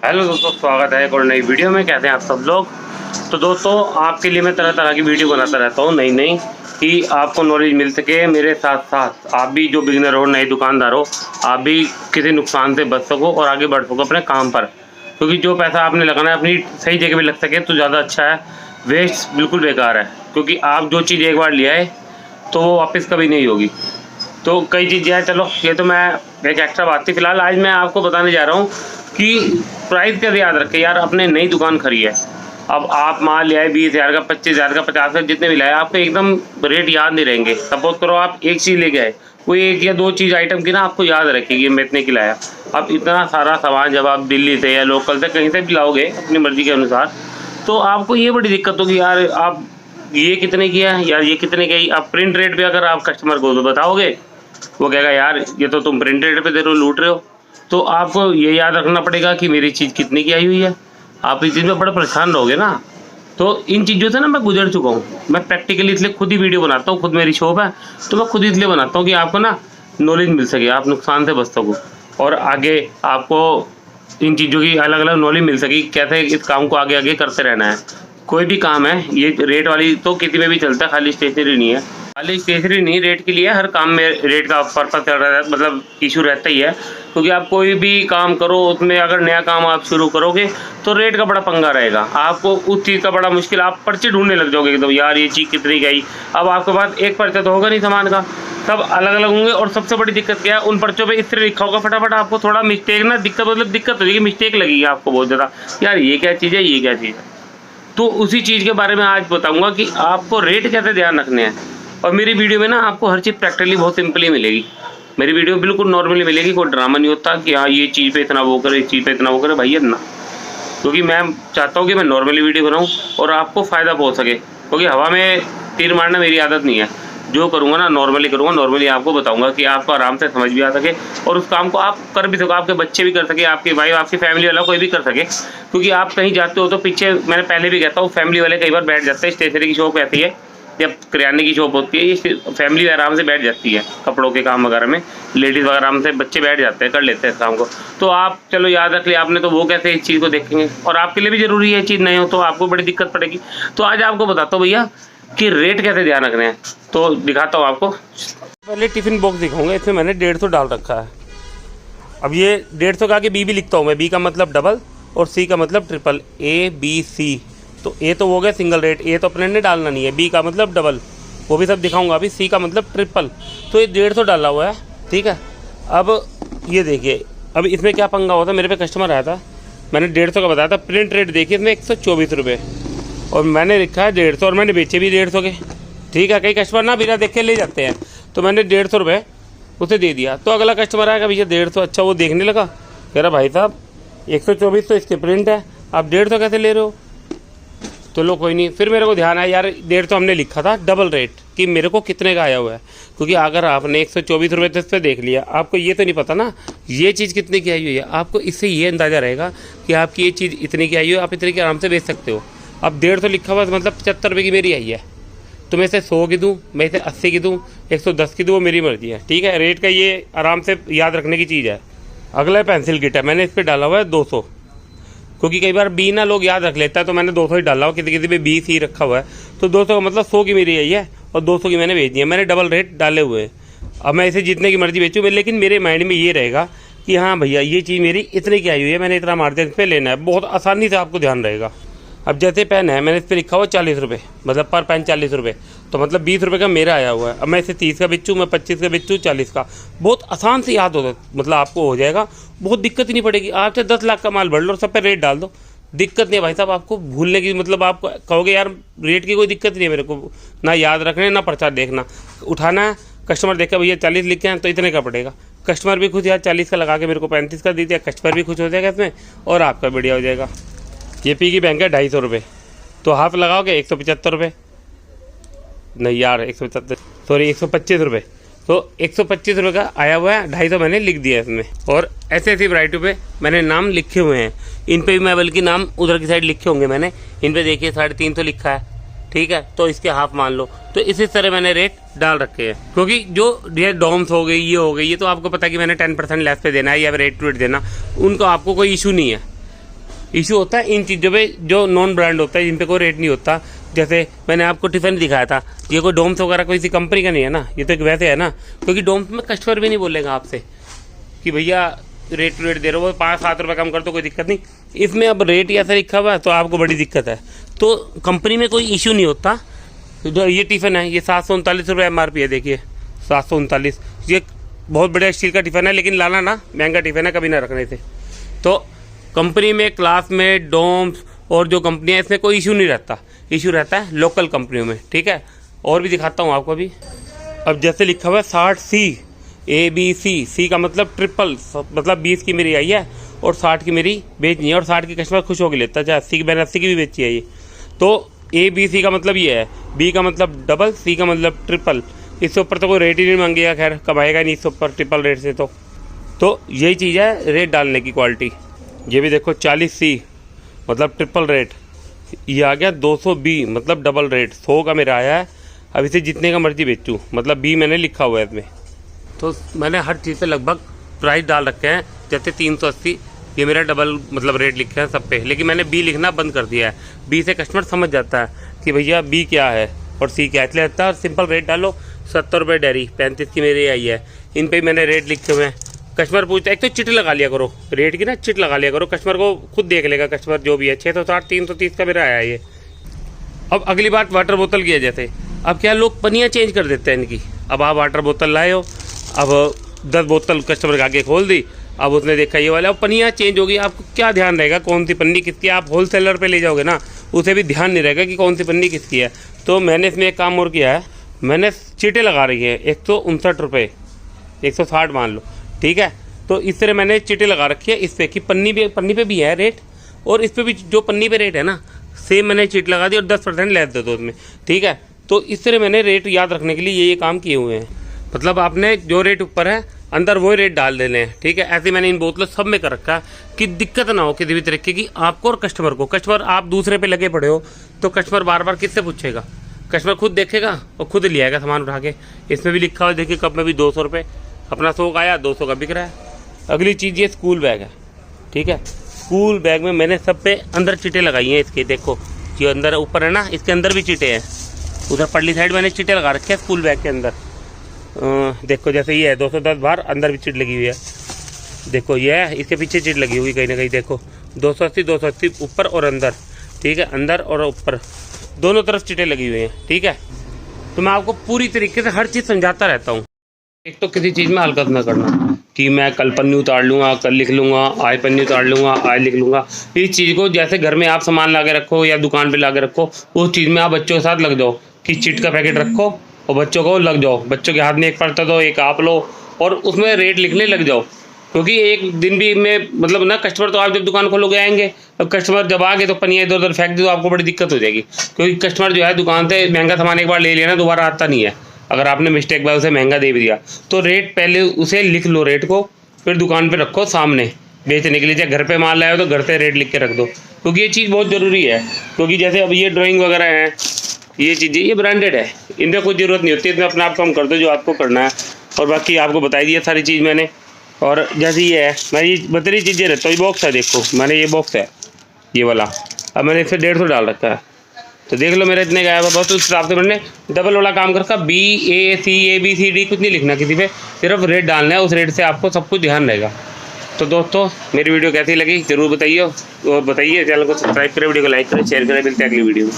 Hello दोस्तों, स्वागत है एक और नई वीडियो में। कैसे हैं आप सब लोग। तो दोस्तों, आपके लिए मैं तरह तरह की वीडियो बनाता रहता हूँ नई नई, कि आपको नॉलेज मिल सके। मेरे साथ साथ आप भी जो बिगिनर हो, नए दुकानदार हो, आप भी किसी नुकसान से बच सको और आगे बढ़ सको अपने काम पर। क्योंकि जो पैसा आपने लगाना है अपनी सही जगह पर लग सके तो ज़्यादा अच्छा है। वेस्ट बिल्कुल बेकार है, क्योंकि आप जो चीज़ एक बार लिया है तो वो वापस कभी नहीं होगी। तो कई चीज़ें हैं, चलो ये तो मैं एक एक्स्ट्रा बात थी। फिलहाल आज मैं आपको बताने जा रहा हूँ कि प्राइस कैसे याद रखें यार। अपने नई दुकान खड़ी है, अब आप माल ले आए 20,000 का, 25,000 का, 50,000 जितने भी लाए, आपको एकदम रेट याद नहीं रहेंगे। सपोज करो आप एक चीज़ लेके आए, कोई एक या दो चीज़ आइटम की ना आपको याद रखेगी मैं इतने की लाया। अब इतना सारा सामान जब आप दिल्ली से या लोकल से कहीं से भी लाओगे अपनी मर्ज़ी के अनुसार, तो आपको ये बड़ी दिक्कत होगी यार। आप ये कितने की है यार, ये कितने की। आप प्रिंट रेट पे अगर आप कस्टमर को तो बताओगे, वो कहेगा यार ये तो तुम प्रिंट रेट पे दे रहे हो, लूट रहे हो। तो आपको ये याद रखना पड़ेगा कि मेरी चीज़ कितने की आई हुई है। आप इस चीज़ में बड़े परेशान रहोगे ना। तो इन चीज़ों से ना मैं गुजर चुका हूँ। मैं प्रैक्टिकली इसलिए खुद ही वीडियो बनाता हूँ, खुद मेरी शॉप है तो मैं खुद इसलिए बनाता हूँ कि आपको ना नॉलेज मिल सके, आप नुकसान से बच सको और आगे आपको इन चीज़ों की अलग अलग नॉलेज मिल सके, कैसे इस काम को आगे आगे करते रहना है। कोई भी काम है, ये रेट वाली तो किसी में भी चलता है, खाली स्टेशनरी नहीं है। खाली स्टेशनरी नहीं, रेट के लिए हर काम में रेट का पर्पज चल रहा है, मतलब इशू रहता ही है। क्योंकि आप कोई भी काम करो, उसमें अगर नया काम आप शुरू करोगे तो रेट का बड़ा पंगा रहेगा। आपको उस चीज़ का बड़ा मुश्किल, आप पर्चे ढूंढने लग जाओगे एकदम, यार ये चीज़ कितनी की आई। अब आपके पास एक पर्चा तो होगा नहीं सामान का, सब अलग अलग होंगे। और सबसे बड़ी दिक्कत क्या है, उन पर्चों पे इस तरह लिखा होगा, फटाफट आपको थोड़ा मिस्टेक ना दिक्कत हो जाएगी, मिस्टेक लगेगी आपको बहुत ज़्यादा, यार ये क्या चीज़ है, ये क्या चीज़ है। तो उसी चीज़ के बारे में आज बताऊंगा कि आपको रेट कैसे ध्यान रखने हैं। और मेरी वीडियो में ना आपको हर चीज़ प्रैक्टिकली बहुत सिंपली मिलेगी। मेरी वीडियो बिल्कुल नॉर्मली मिलेगी, कोई ड्रामा नहीं होता कि हाँ ये चीज़ पे इतना वो करे, इस चीज़ पे इतना वो करे, भैया ना। क्योंकि मैं चाहता हूँ कि मैं नॉर्मली वीडियो बनाऊँ और आपको फ़ायदा पहुँच सके। क्योंकि हवा में तीर मारना मेरी आदत नहीं है। जो करूँगा ना नॉर्मली करूँगा, नॉर्मली आपको बताऊँगा कि आपको आराम से समझ भी आ सके और उस काम को आप कर भी सको, आपके बच्चे भी कर सके, आपकी वाइफ, आपकी फैमिली वाला कोई भी कर सके। क्योंकि आप कहीं जाते हो तो पीछे, मैंने पहले भी कहता हूँ, फैमिली वाले कई बार बैठ जाते हैं। स्टेशनरी की शॉप रहती है या किराने की शॉप होती है, ये फैमिली आराम से बैठ जाती है कपड़ों के काम वगैरह में, लेडीज़ वगैरह आराम से, बच्चे बैठ जाते हैं, कर लेते हैं इस काम को। तो आप चलो याद रख लिया आपने, तो वो कैसे इस चीज़ को देखेंगे। और आपके लिए भी ज़रूरी है, चीज़ नहीं हो तो आपको बड़ी दिक्कत पड़ेगी। तो आज आपको बताता हूँ भैया कि रेट कैसे ध्यान रखने हैं। तो दिखाता हूँ आपको। पहले टिफ़िन बॉक्स दिखाऊंगा, इसमें मैंने 150 डाल रखा है। अब ये 150 का आगे बी भी लिखता हूँ मैं, बी का मतलब डबल और सी का मतलब ट्रिपल, ABC। तो ए तो हो गया सिंगल रेट, ए तो अपने ने डालना नहीं है, बी का मतलब डबल, वो भी सब दिखाऊंगा अभी, सी का मतलब ट्रिपल। तो ये 150 डाला हुआ है, ठीक है। अब ये देखिए, अब इसमें क्या पंगा होता है, मेरे पे कस्टमर आया था, मैंने 150 का बताया था, प्रिंट रेट देखिए इसमें 124 रुपये और मैंने लिखा है 150 और मैंने बेचे भी 150 के, ठीक है। कई कस्टमर ना बिना देख के ले जाते हैं, तो मैंने 150 रुपये उसे दे दिया। तो अगला कस्टमर आएगा, भैया 150, अच्छा वो देखने लगा, कह रहा भाई साहब 124 तो इसके प्रिंट है, आप 150 कैसे ले रहे हो। तो लो कोई नहीं, फिर मेरे को ध्यान आया यार 150 हमने लिखा था डबल रेट, कि मेरे को कितने का आया हुआ है। क्योंकि अगर आपने 124 रुपये तो इस पर देख लिया, आपको ये तो नहीं पता ना ये चीज़ कितने की आई हुई है। आपको इससे ये अंदाज़ा रहेगा कि आपकी ये चीज़ इतने की आई हुई है, आप इतने की आराम से बेच सकते हो। अब 150 लिखा हुआ मतलब 75 रुपये की मेरी आई है, तो मैं इसे 100 की दूँ, मैं इसे 80 की दूँ, 110 की दूँ, वो मेरी मर्जी है, ठीक है। रेट का ये आराम से याद रखने की चीज़ है। अगला पेंसिल किट है, मैंने इस पर डाला हुआ है 200, क्योंकि कई बार बी ना लोग याद रख लेता है, तो मैंने 200 ही डाला हुआ, किसी किसी पे BC रखा हुआ है। तो 200 का मतलब 100 की मेरी आई है और 200 की मैंने बेच दी है। मैंने डबल रेट डाले हुए हैं। अब मैं इसे जितने की मर्जी बेचूँ, लेकिन मेरे माइंड में ये रहेगा कि हाँ भैया ये चीज़ मेरी इतने की आई हुई है, मैंने इतना मार्जिन पे लेना है। बहुत आसानी से आपको ध्यान रहेगा। अब जैसे पेन है, मैंने इस पर लिखा हुआ 40 रुपये, मतलब पर पेन 40 रुपये, तो मतलब 20 रुपये का मेरा आया हुआ है। अब मैं इसे 30 का बेचूँ, मैं 25 का बेचूँ, 40 का, बहुत आसान से याद होता, मतलब आपको हो जाएगा, बहुत दिक्कत ही नहीं पड़ेगी। आप चाहे 10 लाख का माल भर लो और सब पे रेट डाल दो, दिक्कत नहीं है भाई साहब आपको भूलने की। मतलब आप कहोगे यार रेट की कोई दिक्कत नहीं है मेरे को, ना याद रखने ना प्रचार देखना, उठाना है, कस्टमर देखा भैया 40 लिखे हैं तो इतने का पड़ेगा, कस्टमर भी खुश, यार 40 का लगा के मेरे को 35 का दे दिया, कस्टमर भी खुश हो जाएगा इसमें और आपका बढ़िया हो जाएगा। ये पी की बैंक है 250 रुपये, तो हाफ लगाओगे 175 रुपये, नहीं यार 175, सॉरी 125 रुपये। तो 125 रुपये का आया हुआ है, 250 मैंने लिख दिया इसमें। और ऐसी ऐसी वैरायटी पे मैंने नाम लिखे हुए हैं, इन पे भी मैं बल्कि नाम उधर की साइड लिखे होंगे मैंने, इन पे देखिए 350 लिखा है, ठीक है। तो इसके हाफ मान लो। तो इसी तरह मैंने रेट डाल रखे हैं, क्योंकि जो ये डॉम्स हो गई, ये हो गई, ये तो आपको पता है कि मैंने 10% लेस पे देना है या रेट टू रेट देना, उनको आपको कोई इशू नहीं है। इशू होता है इन चीज़ों पे जो नॉन ब्रांड होता है, जिन पे कोई रेट नहीं होता। जैसे मैंने आपको टिफ़िन दिखाया था, ये कोई डोम्स वगैरह कोई सी कंपनी का नहीं है ना, ये तो एक वैसे है ना, क्योंकि डोम्स में कस्टमर भी नहीं बोलेगा आपसे कि भैया रेट दे रहे हो, 5-7 रुपये कम कर दो, कोई दिक्कत नहीं। इसमें अब रेट ऐसा लिखा हुआ है तो आपको बड़ी दिक्कत है। तो कंपनी में कोई इशू नहीं होता। जो ये टिफ़िन है ये 739 रुपये MRP है, देखिए 739। ये बहुत बढ़िया स्टील का टिफ़िन है, लेकिन लाना ना महंगा टिफ़िन है, कभी ना रखने से। तो कंपनी में, क्लास में, डोम्स और जो कंपनियाँ, इसमें कोई इशू नहीं रहता। इशू रहता है लोकल कंपनियों में, ठीक है। और भी दिखाता हूँ आपको अभी। अब जैसे लिखा हुआ है 60C ABC, C का मतलब ट्रिपल, मतलब 20 की मेरी आई है और 60 की मेरी बेचनी है, और 60 की कस्टमर खुश होकर लेता है, चाहे 80 की, मैंने 80 की भी बेची है ये। तो ABC का मतलब ये है, B का मतलब डबल, C का मतलब ट्रिपल। इससे ऊपर तो कोई रेट ही नहीं मांगेगा, खैर कमाएगा नहीं इससे ऊपर ट्रिपल रेट से। तो यही चीज़ है रेट डालने की, क्वालिटी। ये भी देखो 40C मतलब ट्रिपल रेट, ये आ गया 200B मतलब डबल रेट। 100 का मेरा आया है। अब इसे जितने का मर्जी बेचूँ, मतलब B मैंने लिखा हुआ है इसमें। तो मैंने हर चीज़ पे लगभग प्राइस डाल रखे हैं। जैसे 380 ये मेरा डबल मतलब रेट लिखे हैं सब पे, लेकिन मैंने B लिखना बंद कर दिया है। B से कस्टमर समझ जाता है कि भैया B क्या है और C क्या है, इसलिए अच्छा सिंपल रेट डालो। 70 रुपये डेयरी, 35 की मेरी आई है। इन पे मैंने रेट लिखे हुए हैं। कस्टमर पूछता है, एक तो चिट लगा लिया करो रेट की ना, चिट लगा लिया करो, कस्टमर को खुद देख लेगा कस्टमर जो भी है। 660 330 का मेरा आया ये। अब अगली बात वाटर बोतल की है। जैसे अब क्या लोग पनियाँ चेंज कर देते हैं इनकी। अब आप वाटर बोतल लाए हो, अब 10 बोतल कस्टमर के आगे खोल दी, अब उसने देखा ये वाला, अब पनियाँ चेंज होगी, आपको क्या ध्यान रहेगा कौन सी पन्नी किसकी? आप होलसेलर पे ले जाओगे ना, उसे भी ध्यान नहीं रहेगा कि कौन सी पन्नी किसकी है। तो मैंने इसमें एक काम और किया है, मैंने चीटें लगा रही है 159 रुपये, 160 मान लो, ठीक है। तो इस तरह मैंने चीटें लगा रखी है इस पर कि पन्नी पे भी है रेट, और इस पर भी जो पन्नी पे रेट है ना सेम मैंने चीट लगा दी और 10% लेस दे दो उसमें, ठीक है। तो इस तरह मैंने रेट याद रखने के लिए ये काम किए हुए हैं। मतलब आपने जो रेट ऊपर है अंदर वही रेट डाल देने हैं, ठीक है। ऐसे मैंने इन बोतलों सब में कर रखा है कि दिक्कत ना हो किसी भी तरीके की आपको और कस्टमर को। कस्टमर आप दूसरे पे लगे पड़े हो तो कस्टमर बार बार किससे पूछेगा? कस्टमर खुद देखेगा और खुद ले आएगा सामान उठा के। इसमें भी लिखा हुआ है, देखिए कप में भी 200 रुपये, अपना 100 का आया 200 का बिक रहा है। अगली चीज़ ये स्कूल बैग है, ठीक है। स्कूल बैग में मैंने सब पे अंदर चीटें लगाई हैं इसके, देखो जो अंदर ऊपर है ना इसके अंदर भी चीटें हैं। उधर पल्ली साइड मैंने चीटें लगा रखी है स्कूल बैग के अंदर। देखो जैसे ये है 210 बाहर, अंदर भी चीट लगी हुई है। देखो ये है, इसके पीछे चीट लगी हुई कहीं ना कहीं, देखो 280 ऊपर और अंदर, ठीक है। अंदर और ऊपर दोनों तरफ चीटें लगी हुई हैं, ठीक है। तो मैं आपको पूरी तरीके से हर चीज़ समझाता रहता हूँ। एक तो किसी चीज़ में हरकत ना करना कि मैं कल पन्नी उतार लूँगा, कल लिख लूँगा, आज पन्नी उतार लूँगा, आज लिख लूँगा। इस चीज़ को जैसे घर में आप सामान ला के रखो या दुकान पे ला के रखो, उस चीज़ में आप बच्चों के साथ लग जाओ कि चिट का पैकेट रखो और बच्चों को लग जाओ। बच्चों के हाथ में एक पड़ता दो, एक आप लो और उसमें रेट लिखने लग जाओ। क्योंकि एक दिन भी में मतलब ना कस्टमर तो आप जब दुकान खोलोगे आएंगे, अब कस्टमर जब आ गए तो पन्नियाँ इधर उधर फेंक दे तो आपको बड़ी दिक्कत हो जाएगी। क्योंकि कस्टमर जो है दुकान से महंगा सामान एक बार ले लेना दोबारा आता नहीं है। अगर आपने मिस्टेक बाय उसे महंगा दे भी दिया तो रेट पहले उसे लिख लो, रेट को फिर दुकान पे रखो सामने बेचने के लिए। चाहे घर पे माल लाए हो तो घर से रेट लिख के रख दो, क्योंकि ये चीज़ बहुत ज़रूरी है। क्योंकि जैसे अब ये ड्राइंग वगैरह है, ये चीज़ें ये ब्रांडेड है, इनमें कोई ज़रूरत नहीं होती, इसमें अपना आप काम कर दो जो आपको करना है। और बाकी आपको बताई दी है सारी चीज़ मैंने। और जैसे ये है, मैं ये बतरी चीज़ें रहता हूँ। ये बॉक्स है, देखो मैंने ये बॉक्स है ये वाला, अब मैंने इसे 150 डाल रखा है। तो देख लो मेरा इतने का आया हुआ, बहुत उस हिसाब से मैंने डबल वाला काम कर रखा। BACABCD कुछ नहीं लिखना किसी पे, सिर्फ रेट डालना है, उस रेट से आपको सब कुछ ध्यान रहेगा। तो दोस्तों मेरी वीडियो कैसी लगी ज़रूर बताइए, और बताइए चैनल को सब्सक्राइब करें, वीडियो को लाइक करें, शेयर करें। मिलते हैं अगली वीडियो में।